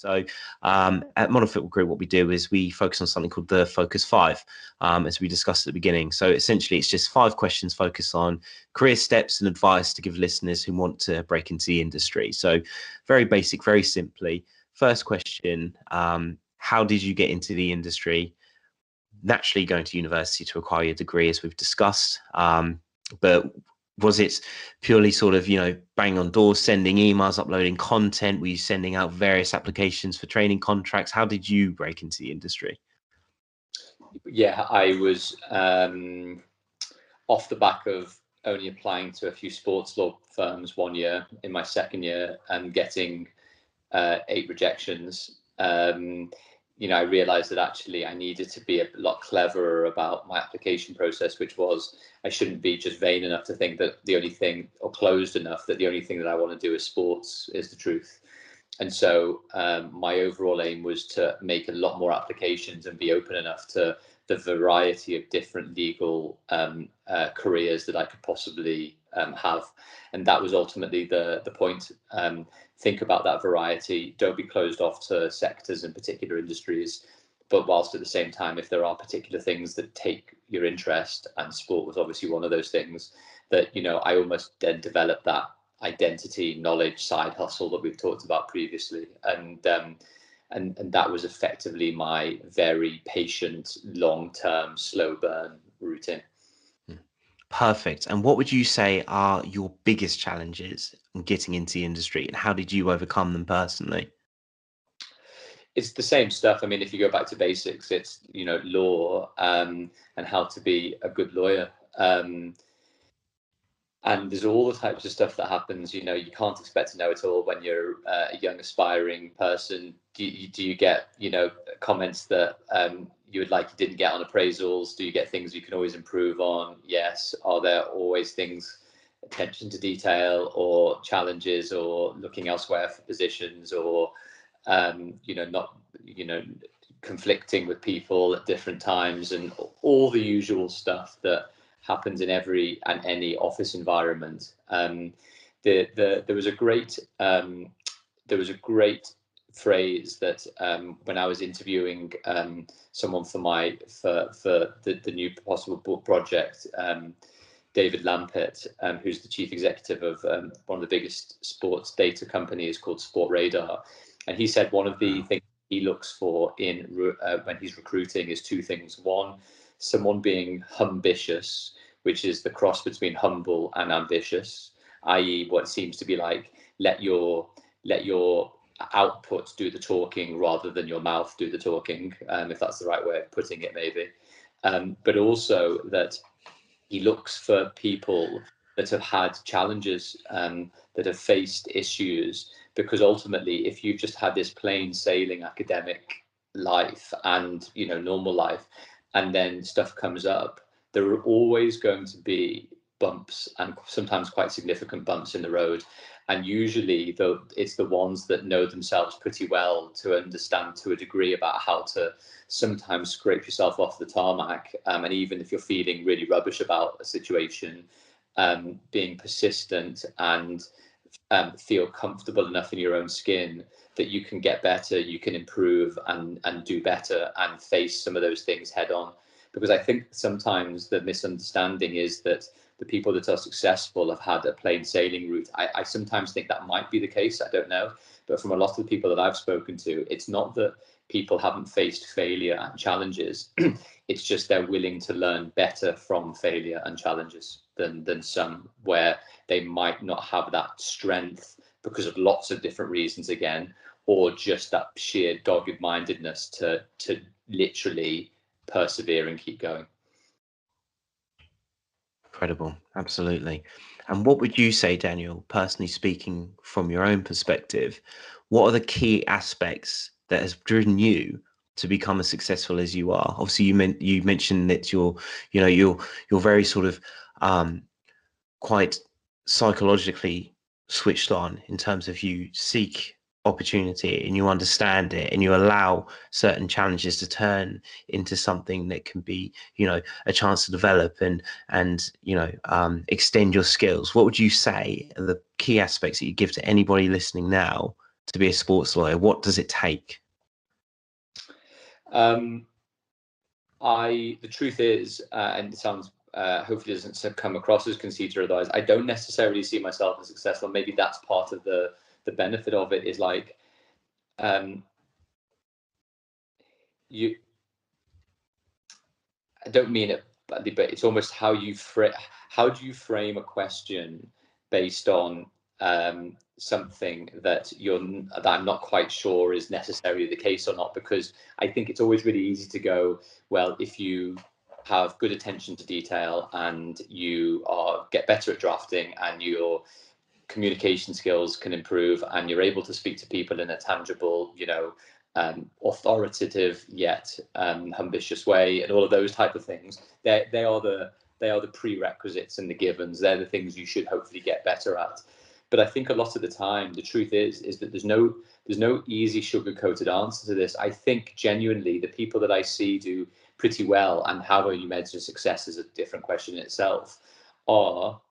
So at Modern Football Group, what we do is we focus on something called the Focus 5, as we discussed at the beginning. So essentially, it's just 5 questions focused on career steps and advice to give listeners who want to break into the industry. So very basic, very simply. First question, how did you get into the industry? Naturally going to university to acquire your degree, as we've discussed. But was it purely sort of, banging on doors, sending emails, uploading content? Were you sending out various applications for training contracts? How did you break into the industry? Yeah, I was off the back of only applying to a few sports law firms one year in my second year and getting 8 rejections. I realized that actually I needed to be a lot cleverer about my application process, which was I shouldn't be just vain enough to think that the only thing, or closed enough that the only thing that I want to do is sports is the truth. And so my overall aim was to make a lot more applications and be open enough to the variety of different legal careers that I could possibly have. And that was ultimately the point. Think about that variety. Don't be closed off to sectors and particular industries. But whilst at the same time, if there are particular things that take your interest, and sport was obviously one of those things, that, I almost then developed that identity, knowledge, side hustle that we've talked about previously. And that was effectively my very patient, long-term, slow burn routine. Perfect. And what would you say are your biggest challenges in getting into the industry, and how did you overcome them personally? It's the same stuff. I mean, if you go back to basics, it's, law and how to be a good lawyer. And there's all the types of stuff that happens. You can't expect to know it all when you're a young aspiring person. Do you get, comments that you would like you didn't get on appraisals? Do you get things you can always improve on? Yes. Are there always things, attention to detail, or challenges, or looking elsewhere for positions, or not conflicting with people at different times, and all the usual stuff that happens in every and any office environment. There was a great phrase that when I was interviewing someone for the new possible book project, David Lampett, who's the chief executive of one of the biggest sports data companies called Sport Radar, and he said one of the things he looks for in when he's recruiting is 2 things. One, someone being ambitious, which is the cross between humble and ambitious, i.e. what seems to be like let your output do the talking rather than your mouth do the talking, if that's the right way of putting it, maybe. But also that he looks for people that have had challenges, that have faced issues, because ultimately, if you've just had this plain sailing academic life and normal life, and then stuff comes up, there are always going to be bumps, and sometimes quite significant bumps in the road. And usually it's the ones that know themselves pretty well to understand to a degree about how to sometimes scrape yourself off the tarmac. And even if you're feeling really rubbish about a situation, being persistent and feel comfortable enough in your own skin that you can get better, you can improve and do better and face some of those things head on. Because I think sometimes the misunderstanding is that the people that are successful have had a plain sailing route. I sometimes think that might be the case. I don't know. But from a lot of the people that I've spoken to, it's not that people haven't faced failure and challenges. It's just they're willing to learn better from failure and challenges than some, where they might not have that strength because of lots of different reasons again, or just that sheer dogged-mindedness to literally persevere and keep going. Incredible. Absolutely. And what would you say, Daniel, personally speaking, from your own perspective, what are the key aspects that has driven you to become as successful as you are? Obviously, you mentioned that you're very sort of quite psychologically switched on in terms of you seek opportunity and you understand it and you allow certain challenges to turn into something that can be, a chance to develop and extend your skills. What would you say are the key aspects that you give to anybody listening now to be a sports lawyer? What does it take? The truth is, and it sounds hopefully doesn't come across as conceited or otherwise, I don't necessarily see myself as successful. Maybe that's part of the benefit of it, is like, you, I don't mean it badly, but it's almost how do you frame a question based on something that I'm not quite sure is necessarily the case or not. Because I think it's always really easy to go, well, if you have good attention to detail and you get better at drafting and your communication skills can improve and you're able to speak to people in a tangible, authoritative yet ambitious way, and all of those type of things, they are the prerequisites and the givens. They're the things you should hopefully get better at. But I think a lot of the time, the truth is that there's no easy sugar-coated answer to this. I think genuinely the people that I see do pretty well, and how you measure success is a different question in itself, are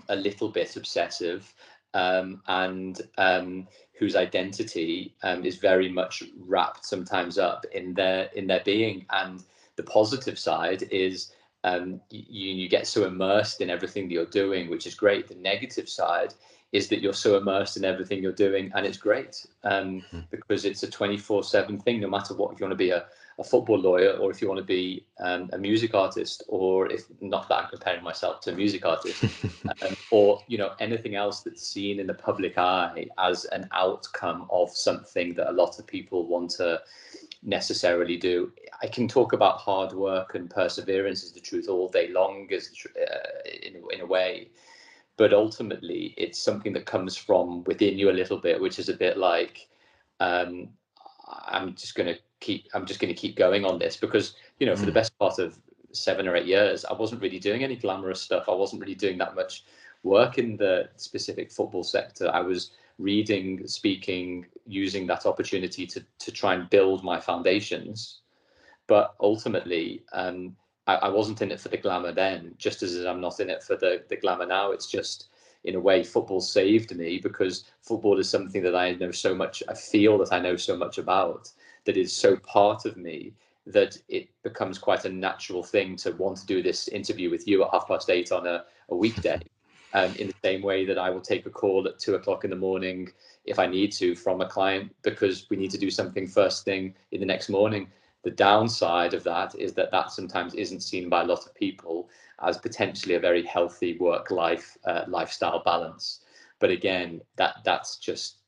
a little bit obsessive, and whose identity is very much wrapped sometimes up in their being. And the positive side is you get so immersed in everything that you're doing, which is great. The negative side is that you're so immersed in everything you're doing, and it's great, because it's a 24/7 thing. No matter what, if you want to be a football lawyer, or if you want to be a music artist, or if not that I'm comparing myself to a music artist, or anything else that's seen in the public eye as an outcome of something that a lot of people want to necessarily do. I can talk about hard work and perseverance as the truth all day long, in a way, but ultimately it's something that comes from within you a little bit, which is a bit like, I'm just going to keep going on this, because for the best part of 7 or 8 years I wasn't really doing any glamorous stuff. I wasn't really doing that much work in the specific football sector. I was reading, speaking, using that opportunity to try and build my foundations. But ultimately, I wasn't in it for the glamour then, just as I'm not in it for the glamour now. It's just, in a way, football saved me, because football is something that I know so much, I feel that I know so much about, that is so part of me, that it becomes quite a natural thing to want to do this interview with you at 8:30 on a weekday. In the same way that I will take a call at 2 o'clock in the morning if I need to from a client, because we need to do something first thing in the next morning. The downside of that is that sometimes isn't seen by a lot of people as potentially a very healthy work-life lifestyle balance. But again, that's just,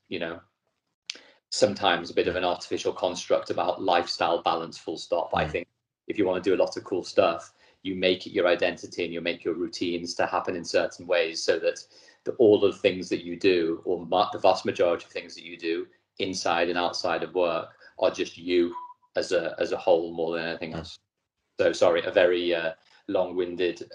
sometimes a bit of an artificial construct about lifestyle balance, full stop. I think if you want to do a lot of cool stuff, you make it your identity and you make your routines to happen in certain ways, so that all of the things that you do, or the vast majority of things that you do inside and outside of work, are just you as a whole, more than anything else. So sorry, a very long-winded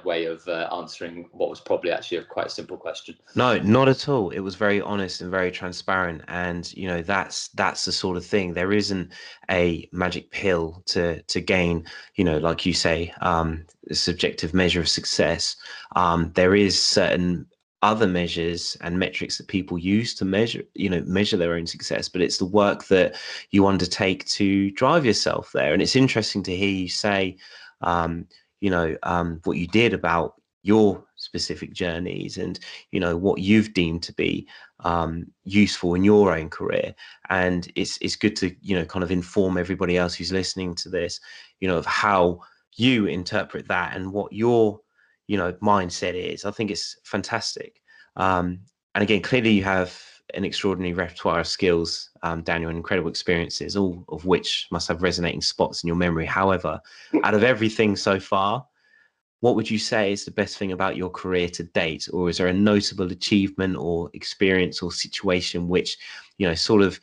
way of answering what was probably actually a quite simple question. No, not at all. It was very honest and very transparent. And, that's the sort of thing. There isn't a magic pill to gain, like you say, a subjective measure of success. There is certain other measures and metrics that people use to measure their own success, but it's the work that you undertake to drive yourself there. And it's interesting to hear you say, what you did about your specific journeys, and what you've deemed to be useful in your own career. And it's good to kind of inform everybody else who's listening to this, of how you interpret that and what your mindset is. I think it's fantastic. And again, clearly you have an extraordinary repertoire of skills, Daniel, and incredible experiences, all of which must have resonating spots in your memory. However, out of everything so far, what would you say is the best thing about your career to date? Or is there a notable achievement or experience or situation which, sort of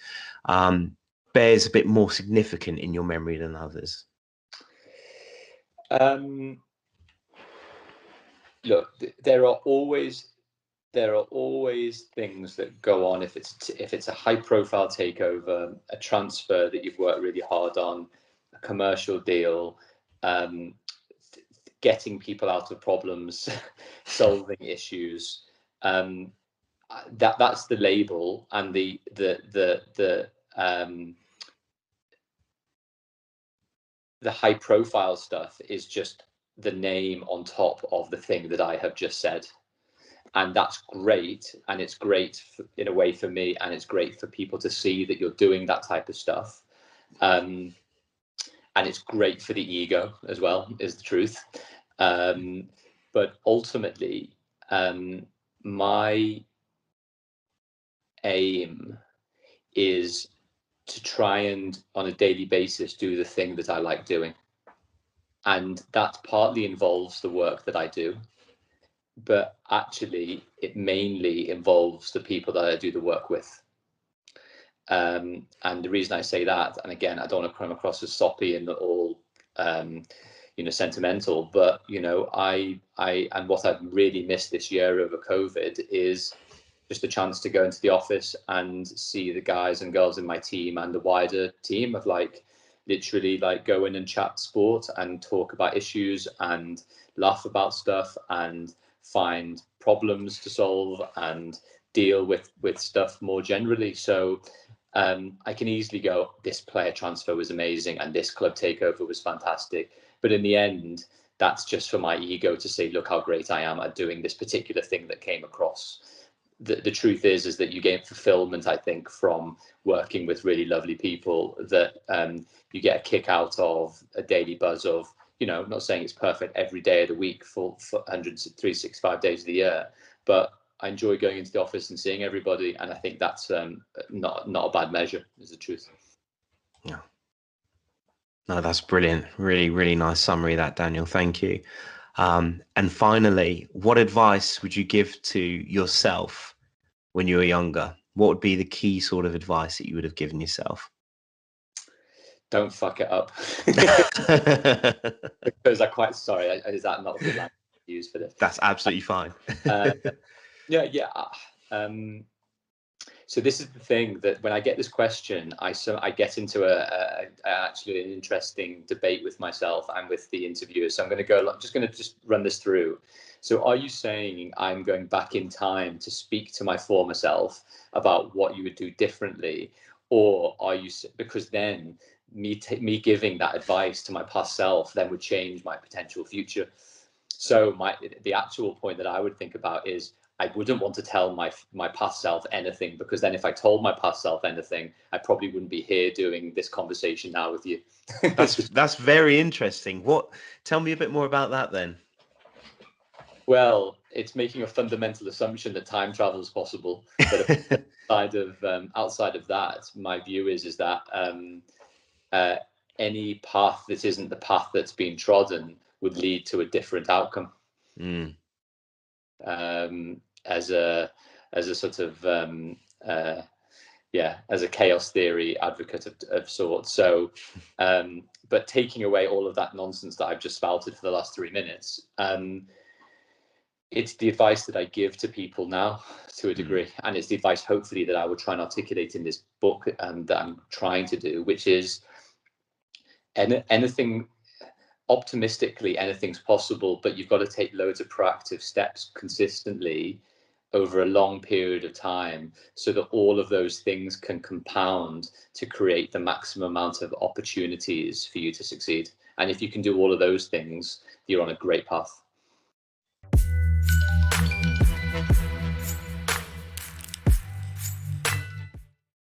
bears a bit more significant in your memory than others? Look, there are always things that go on. If it's a high profile takeover, a transfer that you've worked really hard on, a commercial deal, getting people out of problems, solving issues. that's the label, and the high profile stuff is just the name on top of the thing that I have just said. And that's great, and it's great in a way for me, and it's great for people to see that you're doing that type of stuff, and it's great for the ego as well, is the truth. But ultimately, my aim is to try and on a daily basis do the thing that I like doing, and that partly involves the work that I do, but actually it mainly involves the people that I do the work with. And the reason I say that, and again, I don't want to come across as soppy and all, sentimental, but I and what I've really missed this year over COVID is just a chance to go into the office and see the guys and girls in my team and the wider team of literally go in and chat sport and talk about issues and laugh about stuff and find problems to solve and deal with stuff more generally. So I can easily go, this player transfer was amazing and this club takeover was fantastic. But in the end, that's just for my ego to say, look how great I am at doing this particular thing that came across. The truth is that you get fulfillment, I think, from working with really lovely people, that you get a kick out of a daily buzz of, I'm not saying it's perfect every day of the week for 365 days of the year, but I enjoy going into the office and seeing everybody. And I think that's not a bad measure, is the truth. Yeah. No, that's brilliant. Really, really nice summary of that, Daniel. Thank you. And finally, what advice would you give to yourself when you were younger? What would be the key sort of advice that you would have given yourself? Don't fuck it up. Because I'm quite sorry. Is that not a good language to use for this? That's absolutely fine. Yeah. So this is the thing, that when I get this question, I get into actually an interesting debate with myself and with the interviewer. So I'm going to just run this through. So are you saying I'm going back in time to speak to my former self about what you would do differently, or are you, because then me giving that advice to my past self then would change my potential future? So the actual point that I would think about is, I wouldn't want to tell my past self anything, because then if I told my past self anything, I probably wouldn't be here doing this conversation now with you. That's very interesting. Tell me a bit more about that then. Well, it's making a fundamental assumption that time travel is possible. But outside of that, my view is that any path that isn't the path that's been trodden would lead to a different outcome. As a sort of as a chaos theory advocate of sorts. So, but taking away all of that nonsense that I've just spouted for the last 3 minutes, it's the advice that I give to people now to a degree, and it's the advice hopefully that I will try and articulate in this book, and that I'm trying to do, which is anything. Optimistically, anything's possible, but you've got to take loads of proactive steps consistently over a long period of time, so that all of those things can compound to create the maximum amount of opportunities for you to succeed. And if you can do all of those things, you're on a great path.